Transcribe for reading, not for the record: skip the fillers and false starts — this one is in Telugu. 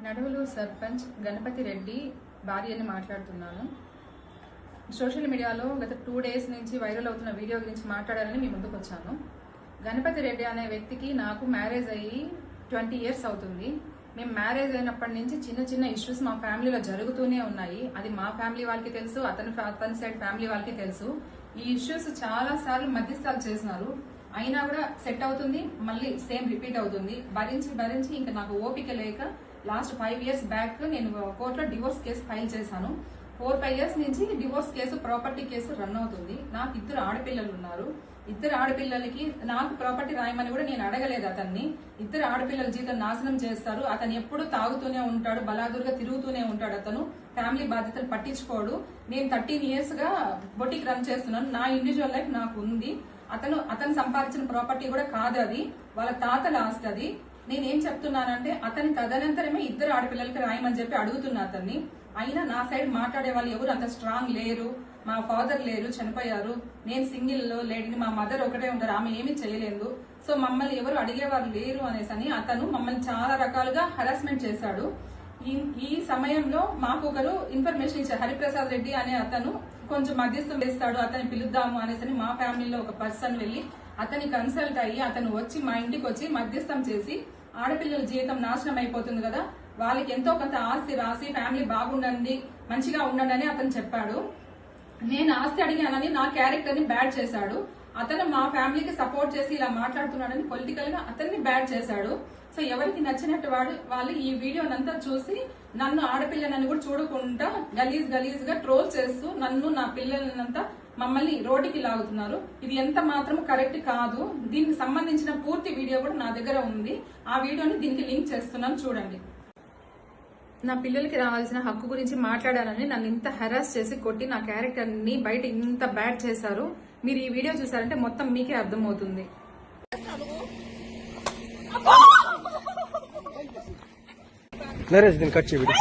నడువులు సర్పంచ్ గణపతి రెడ్డి భార్యని మాట్లాడుతున్నాను. సోషల్ మీడియాలో గత 2 డేస్ నుంచి వైరల్ అవుతున్న వీడియో గురించి మాట్లాడాలని మీ ముందుకు వచ్చాను. గణపతి రెడ్డి అనే వ్యక్తికి నాకు మ్యారేజ్ అయ్యి 20 ఇయర్స్ అవుతుంది. మేము మ్యారేజ్ అయినప్పటి నుంచి చిన్న చిన్న ఇష్యూస్ మా ఫ్యామిలీలో జరుగుతూనే ఉన్నాయి. అది మా ఫ్యామిలీ వాళ్ళకి తెలుసు, అతని సైడ్ ఫ్యామిలీ వాళ్ళకి తెలుసు. ఈ ఇష్యూస్ చాలా సార్లు మధ్యస్థాలు చేసినారు, అయినా కూడా సెట్ అవుతుంది, మళ్ళీ సేమ్ రిపీట్ అవుతుంది. భరించి ఇంకా నాకు ఓపిక లేక లాస్ట్ 5 ఇయర్స్ బ్యాక్ నేను కోర్టులో డివోర్స్ కేసు ఫైల్ చేశాను. 4-5 ఇయర్స్ నుంచి divorce case, property case run అవుతుంది. నాకు 2 ఆడపిల్లలు ఉన్నారు. 2 ఆడపిల్లలకి నాకు ప్రాపర్టీ రాయమని కూడా నేను అడగలేదు అతన్ని. 2 ఆడపిల్లల జీవితం నాశనం చేస్తారు. అతను ఎప్పుడు తాగుతూనే ఉంటాడు, బలాదురుగా తిరుగుతూనే ఉంటాడు. అతను ఫ్యామిలీ బాధ్యతలు పట్టించుకోడు. నేను 13 ఇయర్స్ గా బొటిక్ రన్ చేస్తున్నాను. నా ఇండివిజువల్ లైఫ్ నాకు ఉంది. అతను సంపాదించిన ప్రాపర్టీ కూడా కాదు, అది వాళ్ళ తాతల ఆస్తి. అది నేనేం చెప్తున్నానంటే అతని తదనంతరమే 2 ఆడపిల్లలకి రాయమని చెప్పి అడుగుతున్నా అతన్ని. అయినా నా సైడ్ మాట్లాడే వాళ్ళు ఎవరు అంత స్ట్రాంగ్ లేరు. మా ఫాదర్ లేరు, చనిపోయారు. నేను సింగిల్ లేడీని, మా మదర్ ఒకటే ఉంటారు, ఆమె ఏమీ చేయలేదు. సో మమ్మల్ని ఎవరు అడిగేవారు లేరు అనేసి అతను మమ్మల్ని చాలా రకాలుగా హరాస్మెంట్ చేశాడు. ఈ సమయంలో మాకు ఒకరు ఇన్ఫర్మేషన్ ఇచ్చారు. హరిప్రసాద్ రెడ్డి అనే అతను కొంచెం మధ్యస్థం వేస్తాడు, అతన్ని పిలుద్దాము అనేసి మా ఫ్యామిలీలో ఒక పర్సన్ వెళ్లి అతని కన్సల్ట్ అయ్యి అతను వచ్చి మా ఇంటికి వచ్చి మధ్యస్థం చేసి ఆడపిల్లల జీవితం నాశనం అయిపోతుంది కదా, వాళ్ళకి ఎంతో కొంత ఆస్తి రాసి ఫ్యామిలీ బాగుండండి, మంచిగా ఉండండి అని అతను చెప్పాడు. నేను ఆస్తి అడిగానని నా క్యారెక్టర్ ని బ్యాడ్ చేశాడు. అతను మా ఫ్యామిలీకి సపోర్ట్ చేసి ఇలా మాట్లాడుతున్నాడని పొలిటికల్ గా అతన్ని బ్యాడ్ చేశాడు. సో ఎవరికి నచ్చినట్టు వాళ్ళు ఈ వీడియోనంతా చూసి నన్ను ఆడపిల్లనని కూడా చూడకుండా గలీజ్ గా ట్రోల్ చేస్తూ నన్ను, నా పిల్లలనంతా మమ్మల్ని రోడ్డుకి లాగుతున్నారు. ఇది ఎంత మాత్రం కరెక్ట్ కాదు. దీనికి సంబంధించిన పూర్తి వీడియో కూడా నా దగ్గర ఉంది. ఆ వీడియోని దీనికి లింక్ చేస్తున్నాను, చూడండి. నా పిల్లలకి రావాల్సిన హక్కు గురించి మాట్లాడాలని నన్ను ఇంత హెరాస్ చేసి కొట్టి నా క్యారెక్టర్ ని బయట ఇంత బ్యాడ్ చేశారు. మీరు ఈ వీడియో చూసారంటే మొత్తం మీకే అర్థమవుతుంది. నరేష్ దీన్ని కట్ చేయండి.